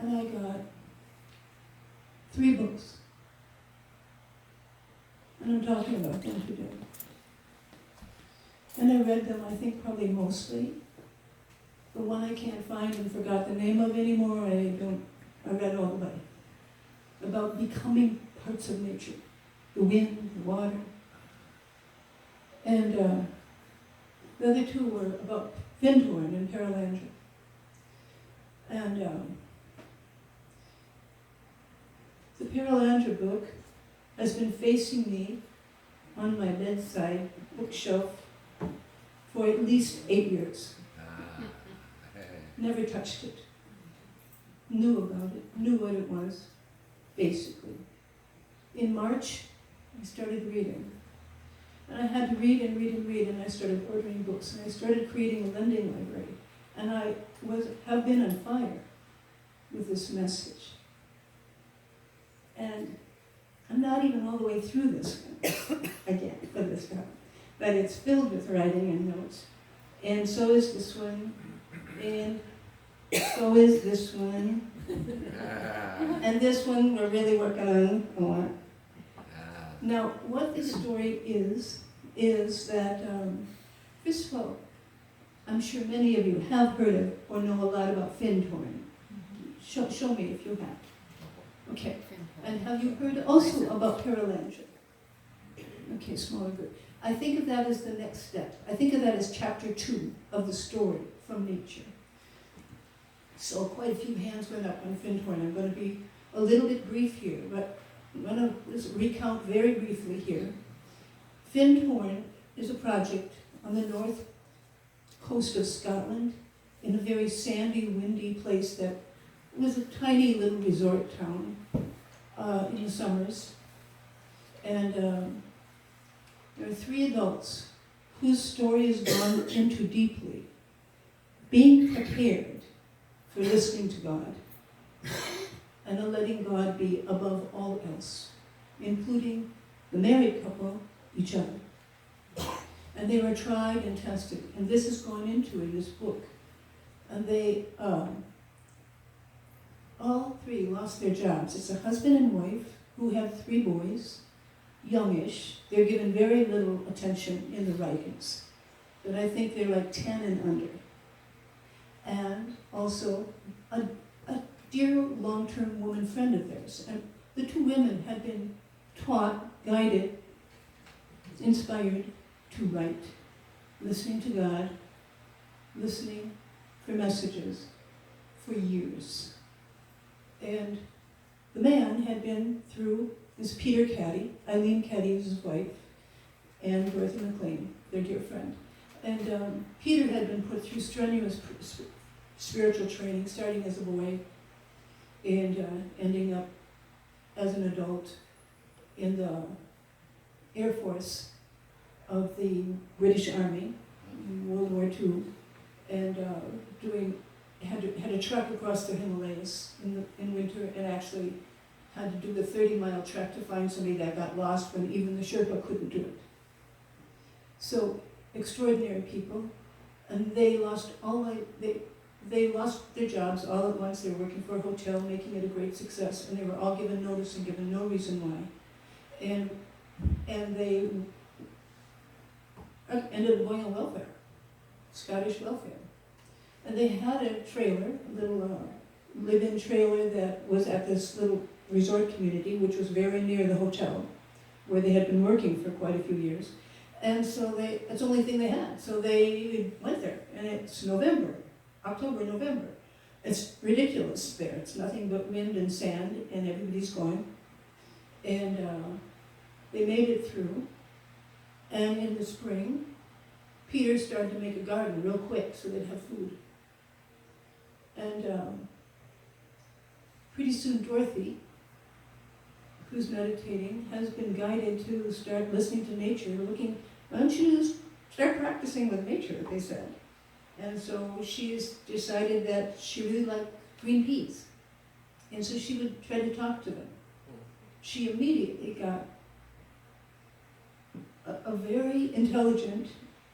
and I got 3 books. And I'm talking about them today. And I read them, I think, probably mostly. The one I can't find and forgot the name of anymore, I read all the way. About becoming parts of nature. The wind, the water. And the other 2 were about Findhorn and Carolyn. And the Paralandra book has been facing me on my bedside bookshelf for at least 8 years. Never touched it. Knew about it, knew what it was, basically. In March, I started reading. And I had to read and read and read, and I started ordering books, and I started creating a lending library. And I have been on fire with this message. And I'm not even all the way through this one, again, for this one. But it's filled with writing and notes. And so is this one, and so is this one. And this one we're really working on a lot. Now, what this story is that, first of all, I'm sure many of you have heard of or know a lot about Findhorn. Show me if you have. Okay. And have you heard also about Carolyn? Okay, smaller group. I think of that as the next step. I think of that as chapter 2 of the story from nature. So quite a few hands went up on Findhorn. I'm going to be a little bit brief here, but I'm going to just recount very briefly here. Findhorn is a project on the north coast of Scotland in a very sandy, windy place that was a tiny little resort town in the summers. And there are 3 adults whose story is gone into deeply, being prepared for listening to God and letting God be above all else, including the married couple, each other. And they were tried and tested, and this is gone into in this book. And they, all 3 lost their jobs. It's a husband and wife who have 3 boys, youngish. They're given very little attention in the writings, but I think they're like 10 and under. And also a dear long-term woman friend of theirs. And the 2 women had been taught, guided, inspired to write, listening to God, listening for messages for years. And the man had been through this Peter Caddy, Eileen Caddy was his wife, and Dorothy McLean, their dear friend. And Peter had been put through strenuous spiritual training, starting as a boy and ending up as an adult in the Air Force of the British Army in World War II, and had a trek across the Himalayas in winter, and actually had to do the 30-mile trek to find somebody that got lost when even the Sherpa couldn't do it. So extraordinary people, and they lost they lost their jobs all at once. They were working for a hotel, making it a great success, and they were all given notice and given no reason why, and they ended up going on welfare, Scottish welfare. And they had a trailer, a little live-in trailer that was at this little resort community, which was very near the hotel, where they had been working for quite a few years. And so that's the only thing they had. So they went there, and it's October, November. It's ridiculous there. It's nothing but wind and sand, and everybody's going. And they made it through. And in the spring, Peter started to make a garden real quick so they'd have food. And pretty soon Dorothy, who's meditating, has been guided to start listening to nature, looking, why don't you just start practicing with nature, they said. And so she's decided that she really liked green peas. And so she would try to talk to them. She immediately got a very intelligent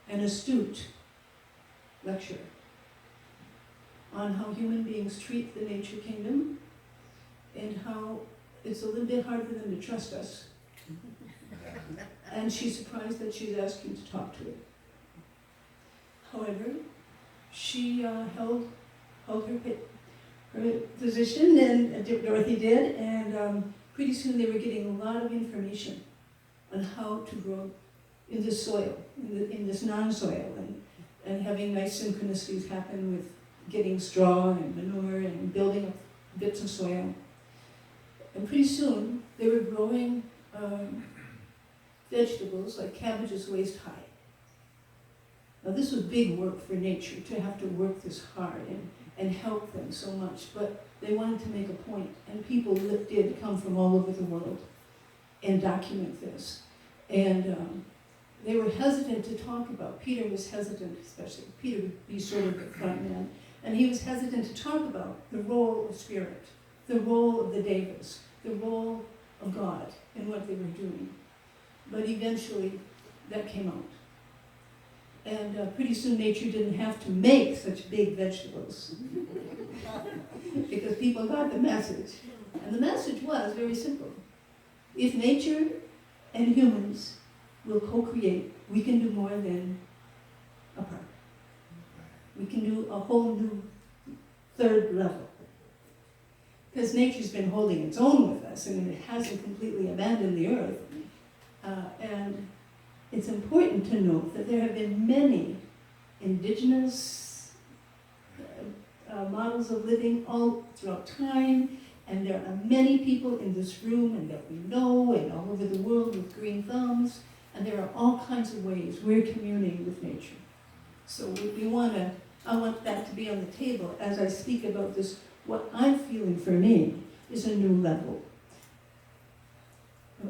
and astute lecturer. on how human beings treat the nature kingdom and how it's a little bit hard for them to trust us. And she's surprised that she's asking to talk to her. However, she held her position, and Dorothy did, and pretty soon they were getting a lot of information on how to grow in this soil, in this non-soil, and having nice synchronicities happen with getting straw and manure and building up bits of soil. And pretty soon they were growing vegetables like cabbages waist high. Now this was big work for nature, to have to work this hard and help them so much, but they wanted to make a point, and people did come from all over the world and document this. And they were hesitant to talk about, Peter was hesitant especially, Peter would be sort of the front man, and he was hesitant to talk about the role of spirit, the role of the devas, the role of God in what they were doing. But eventually that came out. And pretty soon nature didn't have to make such big vegetables because people got the message. And the message was very simple. If nature and humans will co-create, we can do more than apart. We can do a whole new third level. Because nature's been holding its own with us, and it hasn't completely abandoned the earth. And it's important to note that there have been many indigenous models of living all throughout time, and there are many people in this room and that we know and all over the world with green thumbs, and there are all kinds of ways we're communing with nature. So I want that to be on the table as I speak about this. What I'm feeling for me is a new level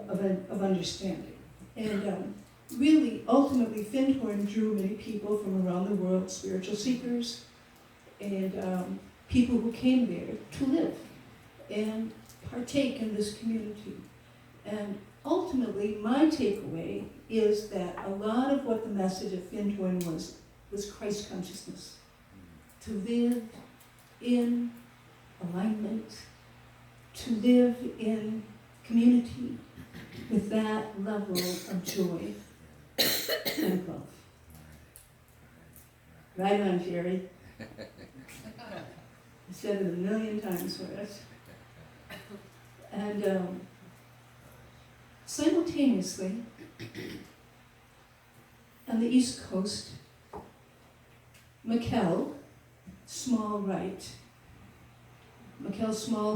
of understanding. And really, ultimately, Findhorn drew many people from around the world, spiritual seekers, and people who came there to live and partake in this community. And ultimately, my takeaway is that a lot of what the message of Findhorn was Christ consciousness. To live in alignment, to live in community with that level of joy and love. Right on, Jerry. I said it a million times for us. And simultaneously, on the East Coast, Mikkel Small,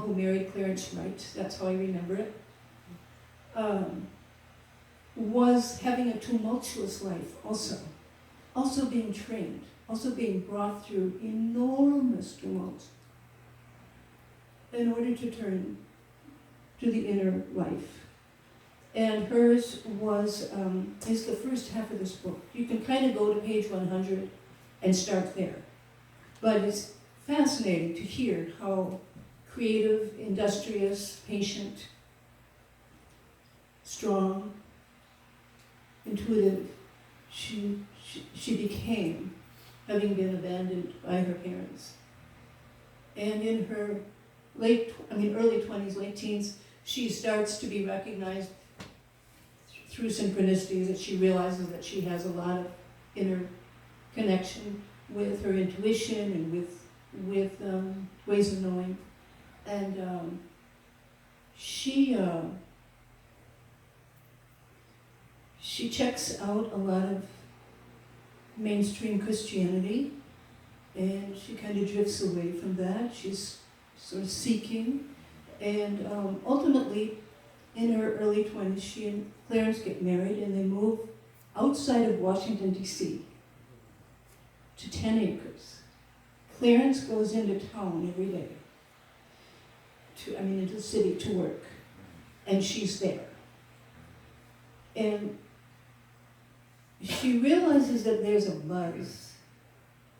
who married Clarence Wright, that's how I remember it, was having a tumultuous life also being trained, also being brought through enormous tumult in order to turn to the inner life. And hers is the first half of this book. You can kind of go to page 100 and start there. But it's fascinating to hear how creative, industrious, patient, strong, intuitive she became, having been abandoned by her parents. And in her early 20s, late teens, she starts to be recognized through synchronicities, that she realizes that she has a lot of inner connection with her intuition and with ways of knowing. And she checks out a lot of mainstream Christianity, and she kind of drifts away from that. She's sort of seeking, and ultimately, in her early 20s, she and Clarence get married, and they move outside of Washington, D.C. to 10 acres. Clarence goes into town every day, into the city to work, and she's there. And she realizes that there's a buzz.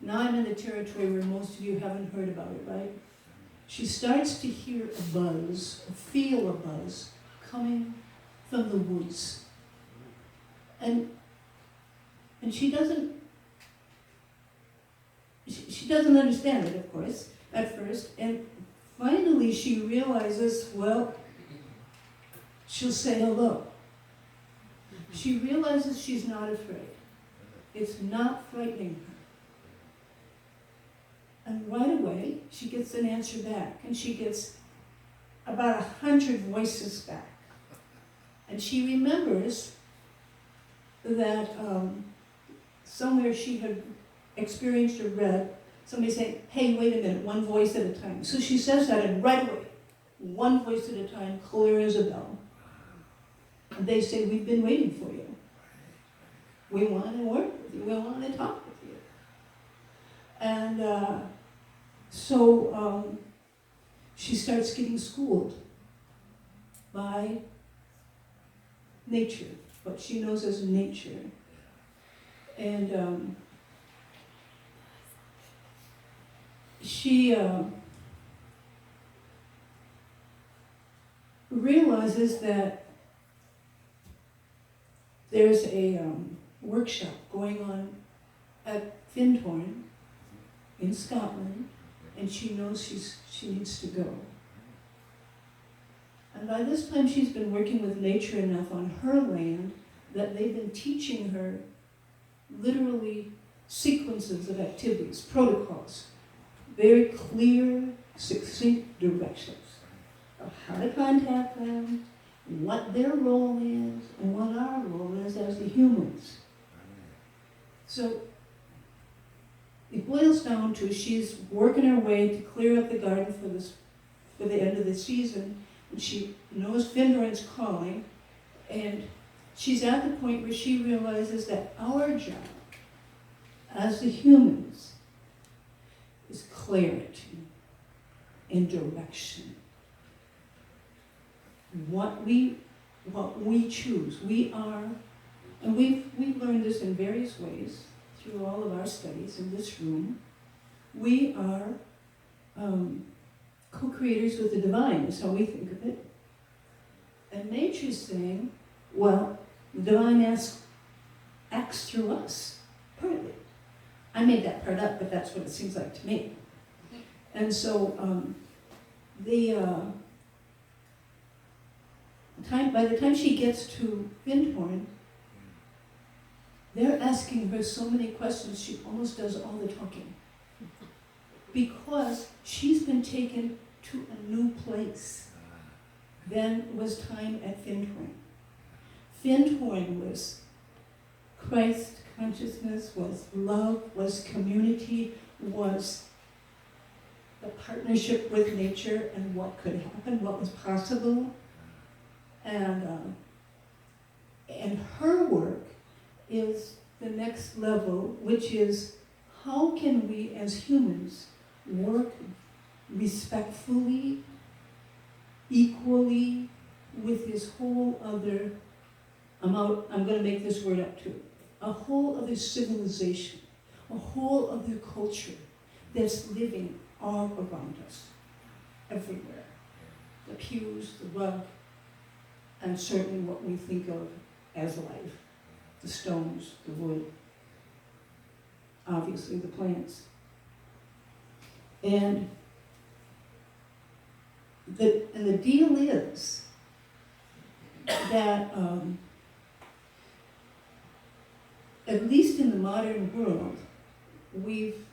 Now I'm in the territory where most of you haven't heard about it, right? She starts to hear a buzz, feel a buzz, coming from the woods. And she doesn't she doesn't understand it, of course, at first, and finally she realizes, well, she'll say hello. She realizes she's not afraid. It's not frightening her. And right away, she gets an answer back, and she gets about 100 voices back. And she remembers that somewhere she had experienced or read somebody saying, hey, wait a minute, one voice at a time. So she says that, and right away, one voice at a time, clear as a bell. And they say, we've been waiting for you. We want to work with you. We want to talk with you. And so she starts getting schooled by nature, what she knows as nature. And she realizes that there's a workshop going on at Findhorn in Scotland, and she knows she needs to go. And by this time she's been working with nature enough on her land that they've been teaching her literally sequences of activities, protocols, very clear, succinct directions of how to contact them, what their role is, and what our role is as the humans. So it boils down to she's working her way to clear up the garden for the end of the season, and she knows Findhorn's calling, and she's at the point where she realizes that our job as the humans is clarity and direction. What we choose. We are, and we've learned this in various ways through all of our studies in this room, we are co-creators with the divine, is how we think of it. And nature's saying, well, the divine acts through us, partly. I made that part up, but that's what it seems like to me. And so by the time she gets to Findhorn, they're asking her so many questions, she almost does all the talking. Because she's been taken to a new place. Then was time at Findhorn. Findhorn was Christ consciousness, was love, was community, was the partnership with nature and what could happen, what was possible. And her work is the next level, which is how can we as humans work respectfully, equally, with this whole other, I'm going to make this word up too, a whole other civilization, a whole other culture that's living all around us, everywhere. The pews, the rug, and certainly what we think of as life. The stones, the wood, obviously the plants. And the deal is that at least in the modern world, we've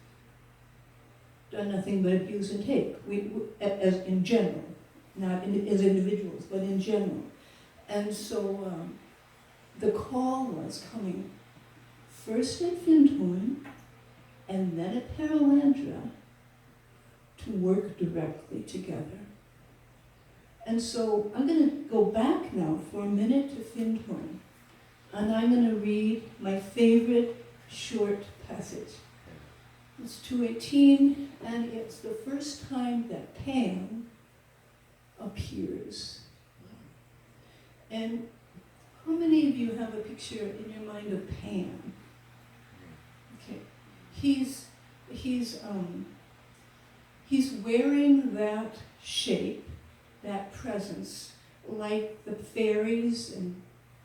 done nothing but abuse and take, as in general, not as individuals, but in general. And so the call was coming first at Findhorn and then at Perelandra to work directly together. And so I'm going to go back now for a minute to Findhorn, and I'm going to read my favorite short passage. It's 2:18, and it's the first time that Pan appears. And how many of you have a picture in your mind of Pan? Okay, he's wearing that shape, that presence, like the fairies and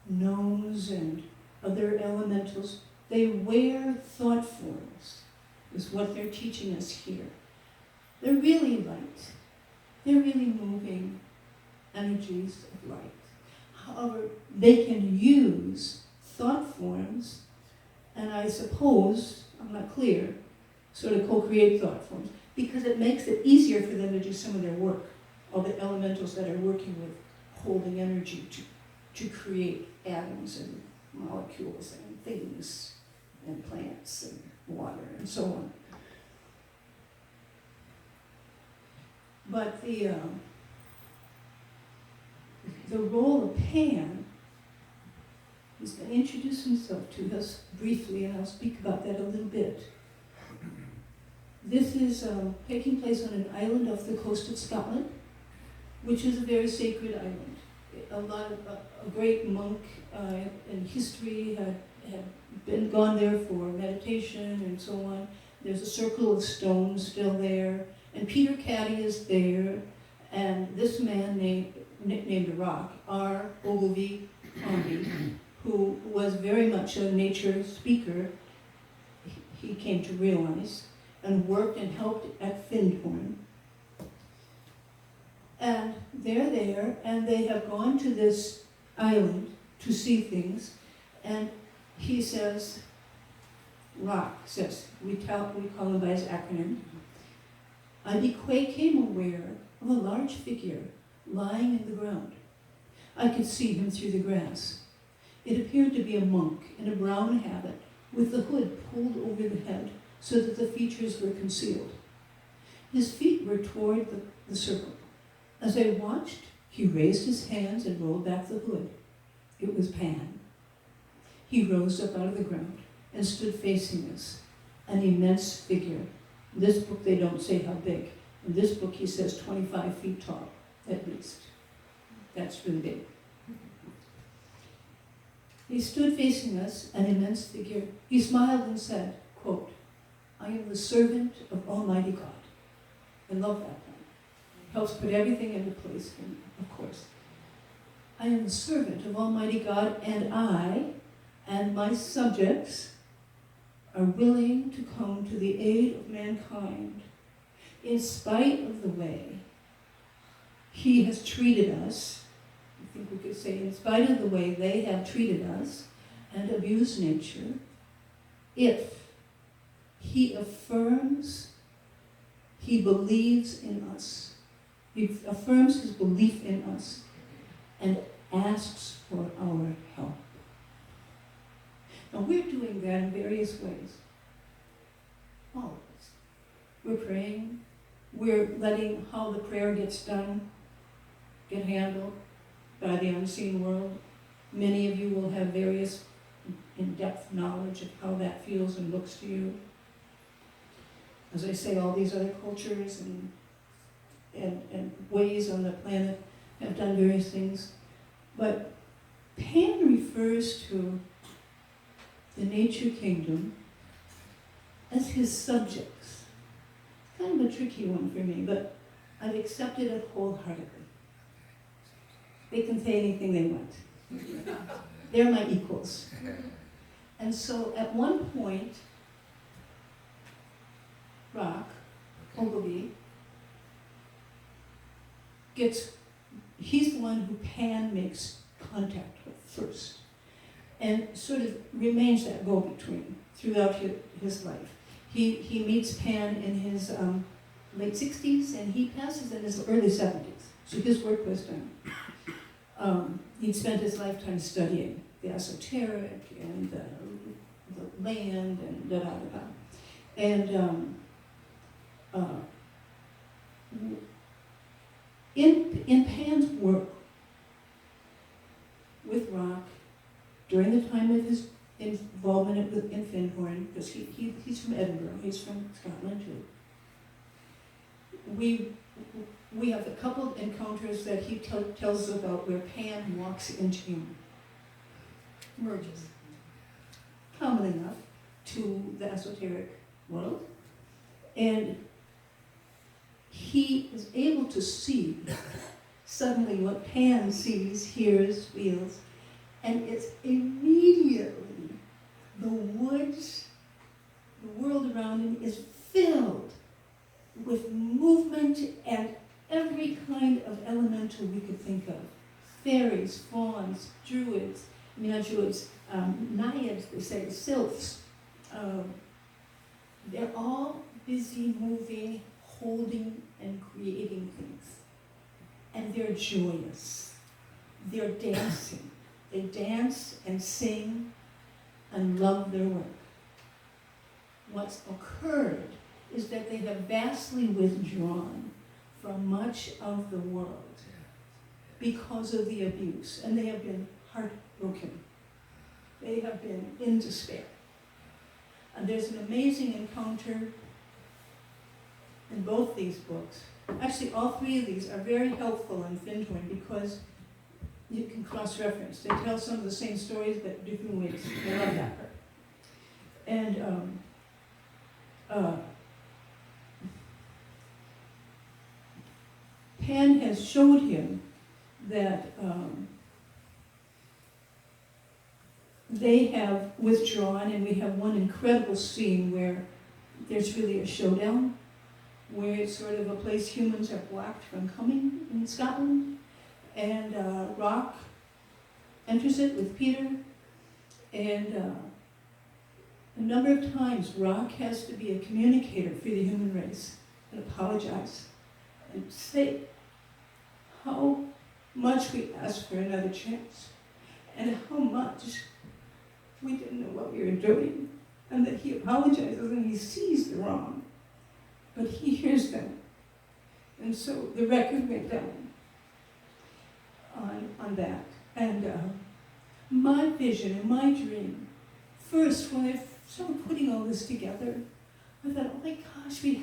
gnomes and other elementals. They wear thought forms. is what they're teaching us here. They're really light. They're really moving energies of light. However, they can use thought forms, and I suppose, I'm not clear, sort of co-create thought forms, because it makes it easier for them to do some of their work, all the elementals that are working with holding energy to create atoms and molecules and things and plants and water and so on. But the role of Pan, he's going to introduce himself to us briefly, and I'll speak about that a little bit. This is taking place on an island off the coast of Scotland, which is a very sacred island. A great monk in history had been gone there for meditation and so on. There's a circle of stones still there, and Peter Caddy is there, and this man named Rock, R. Ogilvy Crombie, who was very much a nature speaker, he came to realize, and worked and helped at Findhorn. And they're there, and they have gone to this island to see things, and he says, Rock says, we call him by his acronym, I became aware of a large figure lying in the ground. I could see him through the grass. It appeared to be a monk in a brown habit, with the hood pulled over the head so that the features were concealed. His feet were toward the circle. As I watched, he raised his hands and rolled back the hood. It was Pan. He rose up out of the ground and stood facing us, an immense figure. In this book, they don't say how big. In this book, he says 25 feet tall, at least. That's really big. He stood facing us, an immense figure. He smiled and said, quote, I am the servant of Almighty God. I love that one. Helps put everything into place, of course. I am the servant of Almighty God, and I and my subjects are willing to come to the aid of mankind in spite of the way he has treated us. I think we could say in spite of the way they have treated us and abused nature, if he affirms he believes in us, he affirms his belief in us and asks for our help. Now we're doing that in various ways. All of us. We're praying. We're letting how the prayer gets done get handled by the unseen world. Many of you will have various in-depth knowledge of how that feels and looks to you. As I say, all these other cultures and ways on the planet have done various things. But Pan refers to the nature kingdom as his subjects. Kind of a tricky one for me, but I've accepted it wholeheartedly. They can say anything they want. They're my equals. And so at one point, Rock, Ogilvy, he's the one who Pan makes contact with first, and sort of remains that go-between throughout his life. He meets Pan in his late 60s, and he passes in his early 70s, so his work was done. He'd spent his lifetime studying the esoteric and the land and da-da-da-da. And in Pan's work with Rock, during the time of his involvement in Findhorn, because he's from Edinburgh, he's from Scotland too, we have a couple of encounters that he tells us about where Pan walks into him, merges, common enough to the esoteric world, and he is able to see suddenly what Pan sees, hears, feels, and it's immediately the woods, the world around him is filled with movement and every kind of elemental we could think of. Fairies, fauns, druids, not druids, naiads, they say, sylphs. They're all busy moving, holding, and creating things. And they're joyous. They're dancing. They dance and sing and love their work. What's occurred is that they have vastly withdrawn from much of the world because of the abuse, and they have been heartbroken. They have been in despair. And there's an amazing encounter in both these books. Actually, all three of these are very helpful in Findhorn because you can cross-reference. They tell some of the same stories, but different ways. I love that part. And Pan has showed him that they have withdrawn, and we have one incredible scene where there's really a showdown, where it's sort of a place humans are blocked from coming in Scotland, and Rock enters it with Peter, and a number of times Rock has to be a communicator for the human race and apologize and say how much we asked for another chance and how much we didn't know what we were doing, and that he apologizes and he sees the wrong, but he hears them. And so the record went down on that. And my vision and my dream, first when I started putting all this together, I thought, oh my gosh, we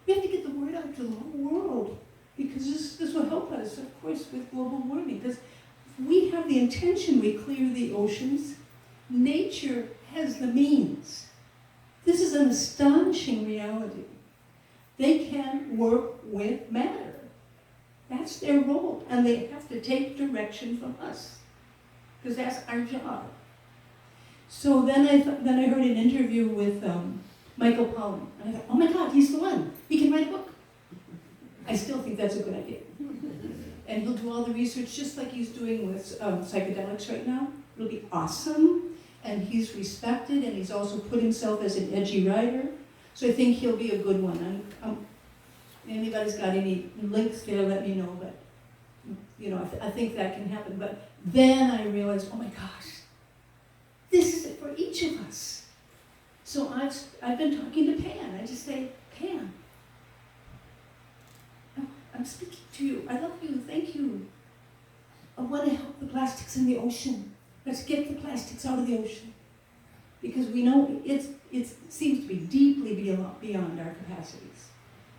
have to get the word out to the whole world, because this will help us, of course, with global warming. Because if we have the intention, we clear the oceans. Nature has the means. This is an astonishing reality. They can work with matter. That's their role, and they have to take direction from us, because that's our job. So then I heard an interview with Michael Pollan, and I thought, oh my God, he's the one. He can write a book. I still think that's a good idea. And he'll do all the research just like he's doing with psychedelics right now. It'll be awesome, and he's respected, and he's also put himself as an edgy writer. So I think he'll be a good one. Anybody's got any links there, let me know, but I think that can happen. But then I realized, oh my gosh, this is it for each of us. So I've been talking to Pan. I just say, Pan, I'm speaking to you. I love you. Thank you. I want to help the plastics in the ocean. Let's get the plastics out of the ocean. Because we know it seems to be deeply beyond our capacities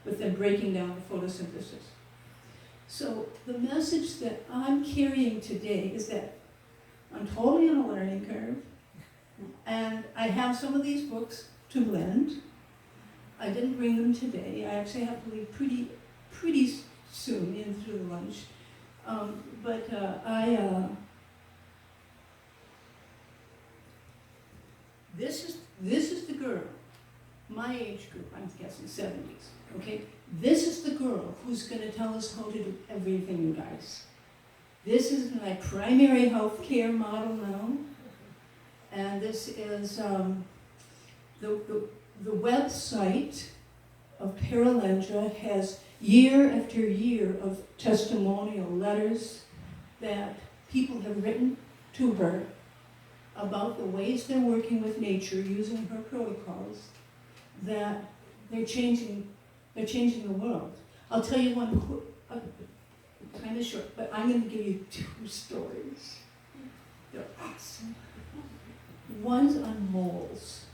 with them breaking down the photosynthesis. So the message that I'm carrying today is that I'm totally on a learning curve, and I have some of these books to lend. I didn't bring them today. I actually have to leave pretty soon in through the lunch. This is the girl, my age group, I'm guessing 70s, okay? This is the girl who's going to tell us how to do everything, you guys. This is my primary health care model now, and this is the website of Paralendra has year after year of testimonial letters that people have written to her about the ways they're working with nature using her protocols, that they're changing the world. I'll tell you one kind of short, but I'm going to give you two stories. They're awesome. One's on moles.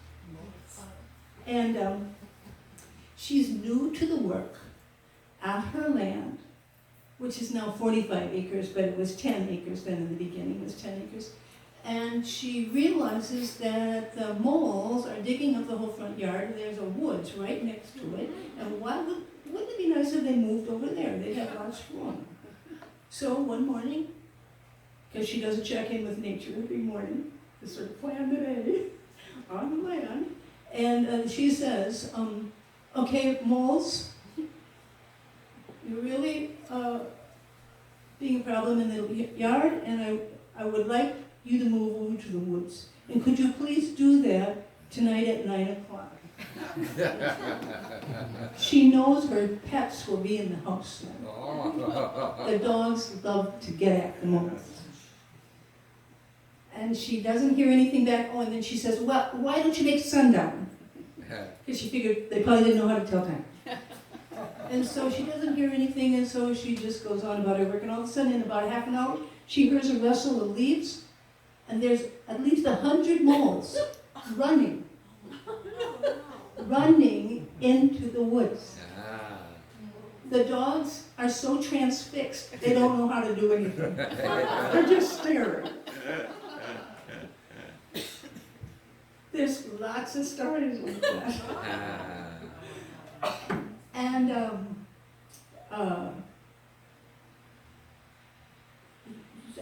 And she's new to the work at her land, which is now 45 acres, but it was 10 acres then in the beginning, it was 10 acres. And she realizes that the moles are digging up the whole front yard, and there's a woods right next to it. And wouldn't it be nice if they moved over there? They'd have lots of room. So one morning, because she does a check-in with nature every morning, to sort of plan the day on the land, And she says, okay, moles, you're really being a problem in the yard, and I would like you to move over to the woods. And could you please do that tonight at 9 o'clock? She knows her pets will be in the house then. The dogs love to get at the moles. And she doesn't hear anything back. Oh, and then she says, well, why don't you make sundown? Because she figured they probably didn't know how to tell time. And so she doesn't hear anything, and so she just goes on about her work. And all of a sudden, in about half an hour, she hears a rustle of leaves, and there's at least 100 moles running into the woods. The dogs are so transfixed, they don't know how to do anything. They're just staring. There's lots of stories like that. And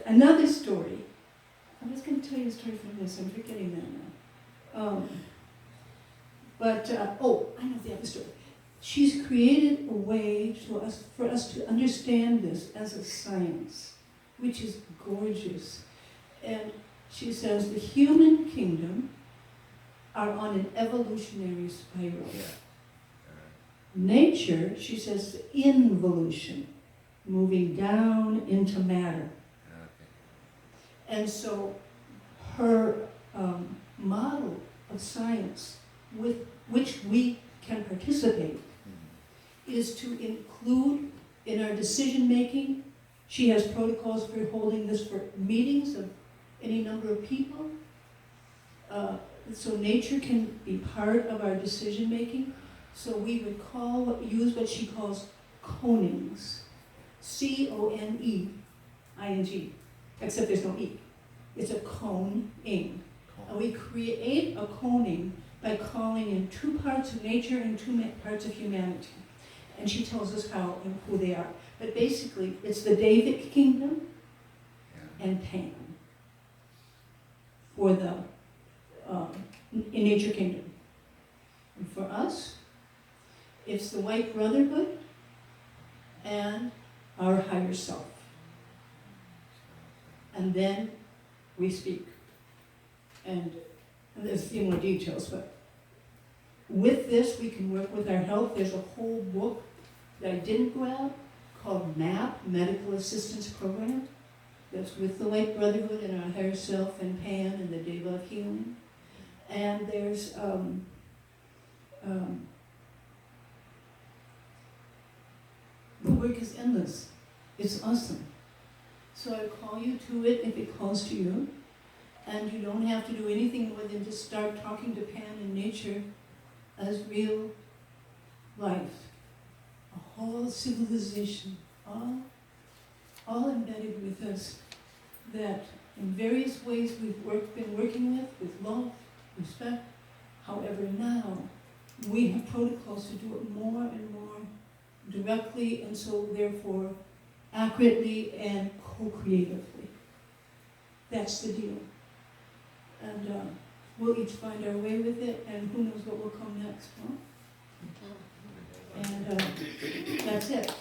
another story. I was going to tell you a story from this. I'm forgetting that now. I know the other story. She's created a way for us to understand this as a science, which is gorgeous. And she says the human kingdom are on an evolutionary spiral. Nature, she says, involution, moving down into matter. And so her model of science with which we can participate is to include in our decision making. She has protocols for holding this for meetings of any number of people. So nature can be part of our decision making. So we would use what she calls conings, C-O-N-E-I-N-G, except there's no E. It's a coning. And we create a coning by calling in 2 parts of nature and 2 parts of humanity. And she tells us how and who they are. But basically, it's the Davic kingdom and Pan for the in nature kingdom. And for us, it's the white brotherhood and our higher self. And then we speak. And there's a few more details, but with this, we can work with our health. There's a whole book that I didn't grab called MAP, Medical Assistance Program, that's with the White Brotherhood and our higher self and Pan and the Deva of Healing. And there's the work is endless. It's awesome. So I call you to it if it calls to you. And you don't have to do anything more than just start talking to Pan and nature as real life. A whole civilization, all embedded with us, that in various ways we've been working with love, respect. However, now we have protocols to do it more and more directly, and so therefore accurately and co-creatively. That's the deal. And we'll each find our way with it, and who knows what will come next, huh? And that's it.